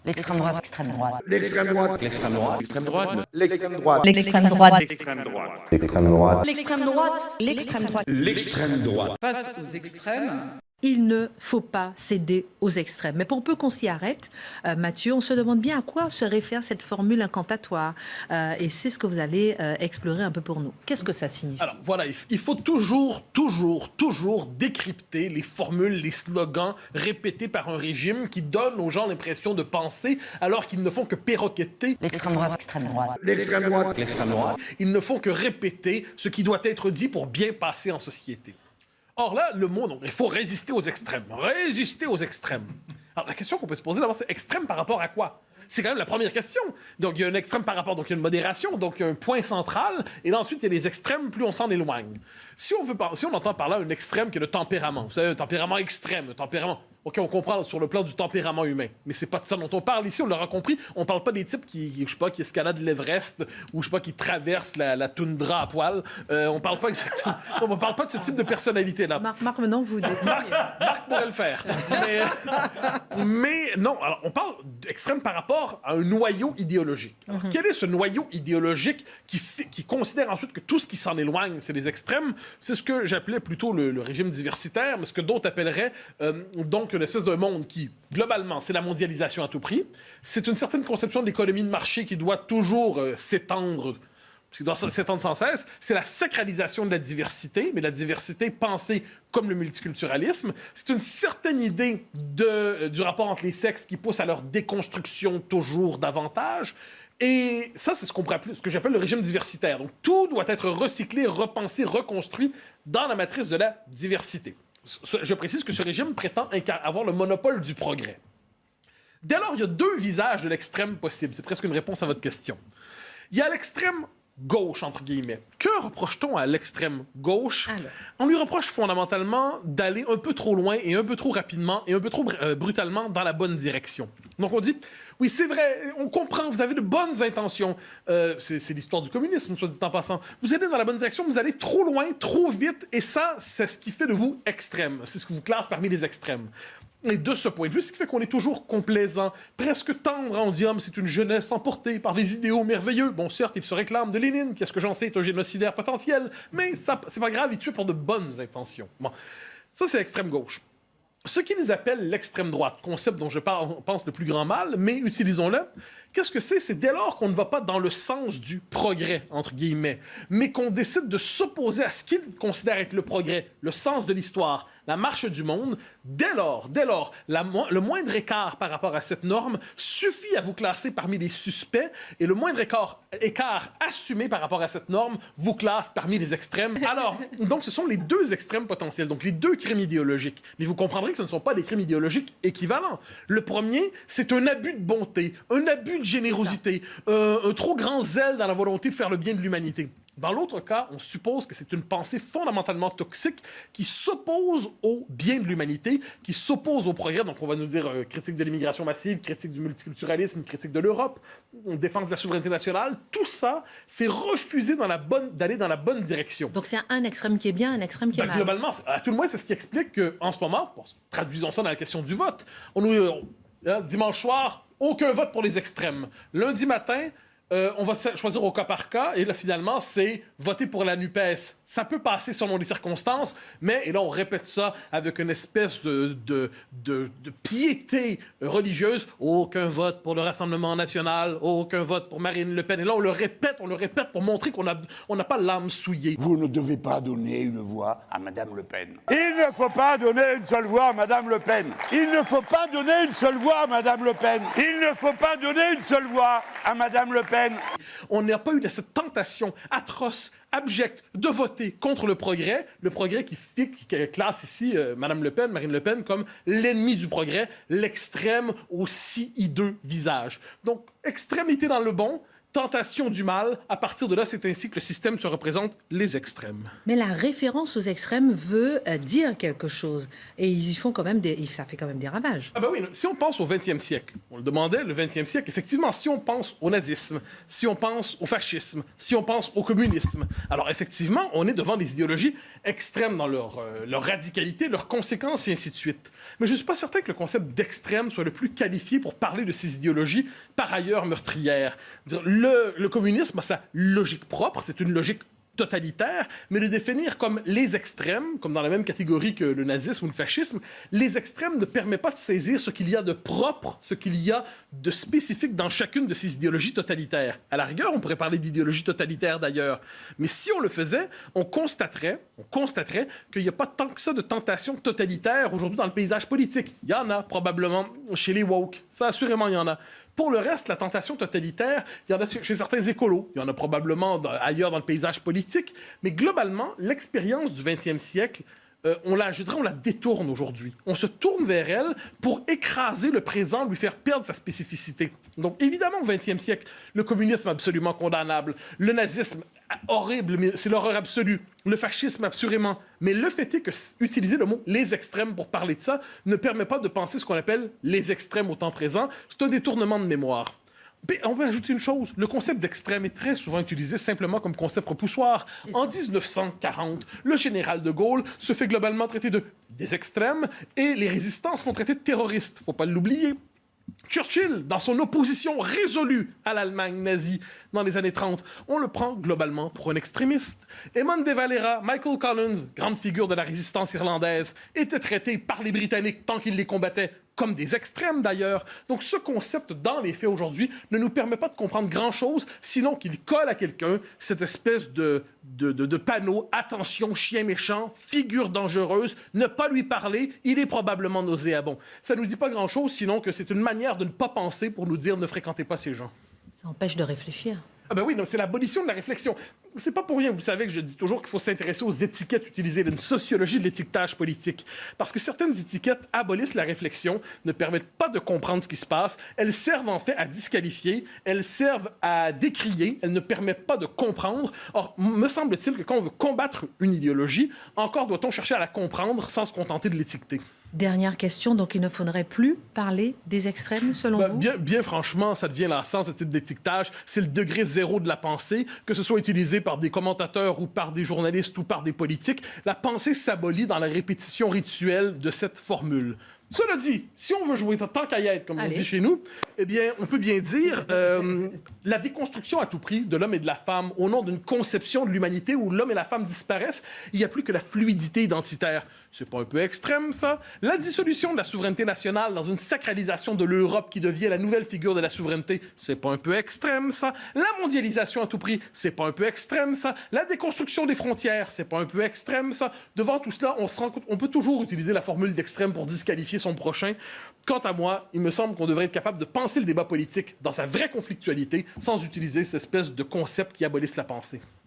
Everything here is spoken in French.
L'extrême droite. L'extrême droite. L'extrême droite. L'extrême droite. L'extrême droite. L'extrême droite. L'extrême droite. L'extrême droite. L'extrême droite. L'extrême droite. L'extrême droite. L'extrême droite. Face aux extrêmes, Il ne faut pas céder aux extrêmes. Mais pour peu qu'on s'y arrête, Mathieu, on se demande bien à quoi se réfère cette formule incantatoire. Et c'est ce que vous allez explorer un peu pour nous. Qu'est-ce que ça signifie? Alors voilà, il faut toujours décrypter les formules, les slogans répétés par un régime qui donne aux gens l'impression de penser alors qu'ils ne font que perroqueter. L'extrême droite. L'extrême droite. L'extrême droite. L'extrême droite. Ils ne font que répéter ce qui doit être dit pour bien passer en société. Or là, le mot, donc, il faut résister aux extrêmes. Résister aux extrêmes. Alors la question qu'on peut se poser d'abord, c'est extrême par rapport à quoi? C'est quand même la première question. Donc, il y a un extrême par rapport, donc il y a une modération, donc il y a un point central, et là, ensuite, il y a les extrêmes, plus on s'en éloigne. Si on entend par là un extrême qui est le tempérament, vous savez, un tempérament extrême, un tempérament... OK, on comprend sur le plan du tempérament humain, mais c'est pas de ça dont on parle ici, on l'aura compris. On parle pas des types qui escaladent l'Everest ou, qui traversent la toundra à poil. On parle pas exactement... On parle pas de ce type de personnalité-là. Marc, maintenant, vous détaillez. Marc pourrait le faire. Mais non, alors on parle d'extrême par rapport à un noyau idéologique. Alors, quel est ce noyau idéologique qui considère ensuite que tout ce qui s'en éloigne, c'est les extrêmes? C'est ce que j'appelais plutôt le régime diversitaire, mais ce que d'autres appelleraient donc une espèce d'un monde qui, globalement, c'est la mondialisation à tout prix. C'est une certaine conception de l'économie de marché qui doit toujours s'étendre sans cesse. C'est la sacralisation de la diversité, mais la diversité pensée comme le multiculturalisme. C'est une certaine idée du rapport entre les sexes qui pousse à leur déconstruction toujours davantage. Et ça, c'est ce que j'appelle le régime diversitaire. Donc, tout doit être recyclé, repensé, reconstruit dans la matrice de la diversité. Je précise que ce régime prétend avoir le monopole du progrès. Dès lors, il y a deux visages de l'extrême possible. C'est presque une réponse à votre question. Il y a l'extrême gauche, entre guillemets. Que reproche-t-on à l'extrême gauche? On lui reproche fondamentalement d'aller un peu trop loin et un peu trop rapidement et un peu trop brutalement dans la bonne direction. Donc on dit, oui, c'est vrai, on comprend, vous avez de bonnes intentions. C'est l'histoire du communisme, soit dit en passant. Vous allez dans la bonne direction, vous allez trop loin, trop vite, et ça, c'est ce qui fait de vous extrême. C'est ce qui vous classe parmi les extrêmes. Et de ce point de vue, ce qui fait qu'on est toujours complaisant, presque tendre. On dit, c'est une jeunesse emportée par des idéaux merveilleux. Bon, certes, il se réclame de Lénine, qu'est-ce que j'en sais, est un génocidaire potentiel, mais ça, c'est pas grave, il tue pour de bonnes intentions. Bon, ça, c'est l'extrême gauche. Ce qu'ils appellent l'extrême droite, concept dont je pense le plus grand mal, mais utilisons-le. Qu'est-ce que c'est? C'est dès lors qu'on ne va pas dans le sens du progrès, entre guillemets, mais qu'on décide de s'opposer à ce qu'ils considèrent être le progrès, le sens de l'histoire, la marche du monde. Dès lors, le moindre écart par rapport à cette norme suffit à vous classer parmi les suspects, et le moindre écart assumé par rapport à cette norme vous classe parmi les extrêmes. Alors, donc ce sont les deux extrêmes potentiels, donc les deux crimes idéologiques. Mais vous comprendrez que ce ne sont pas des crimes idéologiques équivalents. Le premier, c'est un abus de bonté, un abus de générosité, un trop grand zèle dans la volonté de faire le bien de l'humanité. Dans l'autre cas, on suppose que c'est une pensée fondamentalement toxique qui s'oppose au bien de l'humanité, qui s'oppose au progrès. Donc, on va nous dire critique de l'immigration massive, critique du multiculturalisme, critique de l'Europe, défense de la souveraineté nationale. Tout ça, c'est refuser d'aller dans la bonne direction. Donc, c'est un extrême qui est bien, un extrême qui est mal. Globalement, à tout le moins, c'est ce qui explique qu'en ce moment, traduisons ça dans la question du vote, dimanche soir, aucun vote pour les extrêmes. Lundi matin, on va choisir au cas par cas, et là, finalement, c'est voter pour la NUPES. Ça peut passer selon les circonstances, mais, et là, on répète ça avec une espèce de piété religieuse. Aucun vote pour le Rassemblement national, aucun vote pour Marine Le Pen. Et là, on le répète pour montrer qu'on n'a pas l'âme souillée. Vous ne devez pas donner une voix à Madame Le Pen. Il ne faut pas donner une seule voix à Madame Le Pen. Il ne faut pas donner une seule voix à Madame Le Pen. Il ne faut pas donner une seule voix à Madame Le Pen. On n'a pas eu cette tentation atroce, abjecte, de voter contre le progrès qui classe ici Marine Le Pen, comme l'ennemi du progrès, l'extrême aussi hideux visage. Donc, extrémité dans le bon, tentation du mal. À partir de là, c'est ainsi que le système se représente les extrêmes. Mais la référence aux extrêmes veut dire quelque chose. Et ils y font quand même ça fait quand même des ravages. Ah ben oui, si on pense au 20e siècle, on le demandait, le 20e siècle, effectivement, si on pense au nazisme, si on pense au fascisme, si on pense au communisme, alors effectivement, on est devant des idéologies extrêmes dans leur radicalité, leurs conséquences et ainsi de suite. Mais je ne suis pas certain que le concept d'extrême soit le plus qualifié pour parler de ces idéologies, par ailleurs meurtrières. Le communisme a sa logique propre, c'est une logique totalitaire, mais le définir comme les extrêmes, comme dans la même catégorie que le nazisme ou le fascisme, les extrêmes ne permet pas de saisir ce qu'il y a de propre, ce qu'il y a de spécifique dans chacune de ces idéologies totalitaires. À la rigueur, on pourrait parler d'idéologie totalitaire d'ailleurs, mais si on le faisait, on constaterait qu'il n'y a pas tant que ça de tentation totalitaire aujourd'hui dans le paysage politique. Il y en a probablement chez les woke, ça assurément il y en a. Pour le reste, la tentation totalitaire, il y en a chez certains écolos, il y en a probablement ailleurs dans le paysage politique, mais globalement, l'expérience du 20e siècle, on la détourne aujourd'hui. On se tourne vers elle pour écraser le présent, lui faire perdre sa spécificité. Donc évidemment, au 20e siècle, le communisme absolument condamnable, le nazisme horrible, mais c'est l'horreur absolue, le fascisme assurément. Mais le fait est que utiliser le mot « les extrêmes » pour parler de ça ne permet pas de penser ce qu'on appelle les extrêmes au temps présent. C'est un détournement de mémoire. Mais on peut ajouter une chose, le concept d'extrême est très souvent utilisé simplement comme concept repoussoir. En 1940, le général de Gaulle se fait globalement traiter des extrêmes et les résistants se font traiter de terroristes. Faut pas l'oublier. Churchill, dans son opposition résolue à l'Allemagne nazie dans les années 30, on le prend globalement pour un extrémiste. Eamon de Valera, Michael Collins, grande figure de la résistance irlandaise, étaient traités par les Britanniques tant qu'ils les combattaient, comme des extrêmes d'ailleurs. Donc ce concept, dans les faits aujourd'hui, ne nous permet pas de comprendre grand-chose, sinon qu'il colle à quelqu'un cette espèce de panneau « Attention, chien méchant, figure dangereuse, ne pas lui parler, il est probablement nauséabond ». Ça nous dit pas grand-chose, sinon que c'est une manière de ne pas penser pour nous dire « Ne fréquentez pas ces gens ». Ça empêche de réfléchir. Ah ben oui, non, c'est l'abolition de la réflexion. C'est pas pour rien, vous savez, que je dis toujours qu'il faut s'intéresser aux étiquettes utilisées, d'une sociologie de l'étiquetage politique. Parce que certaines étiquettes abolissent la réflexion, ne permettent pas de comprendre ce qui se passe, elles servent en fait à disqualifier, elles servent à décrier, elles ne permettent pas de comprendre. Or, me semble-t-il que quand on veut combattre une idéologie, encore doit-on chercher à la comprendre sans se contenter de l'étiqueter. Dernière question, donc il ne faudrait plus parler des extrêmes, selon vous? Bien franchement, ça devient lassant, ce type d'étiquetage. C'est le degré zéro de la pensée, que ce soit utilisé par des commentateurs ou par des journalistes ou par des politiques. La pensée s'abolit dans la répétition rituelle de cette formule. Cela dit, si on veut jouer tant qu'à y être, comme on dit chez nous, eh bien, on peut bien dire la déconstruction à tout prix de l'homme et de la femme au nom d'une conception de l'humanité où l'homme et la femme disparaissent, il n'y a plus que la fluidité identitaire. C'est pas un peu extrême, ça? La dissolution de la souveraineté nationale dans une sacralisation de l'Europe qui devient la nouvelle figure de la souveraineté, c'est pas un peu extrême, ça? La mondialisation à tout prix, c'est pas un peu extrême, ça? La déconstruction des frontières, c'est pas un peu extrême, ça? Devant tout cela, on se rend compte, on peut toujours utiliser la formule d'extrême pour disqualifier son prochain. Quant à moi, il me semble qu'on devrait être capable de penser le débat politique dans sa vraie conflictualité sans utiliser cette espèce de concept qui abolisse la pensée.